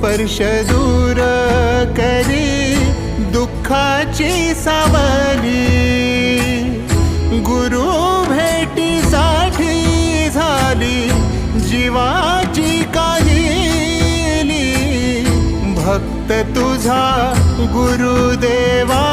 स्पर्श दूर करी दुःखाची सावली। गुरु भेटीसाठी झाली जीवाची काहिली। भक्त तुझा गुरुदेवा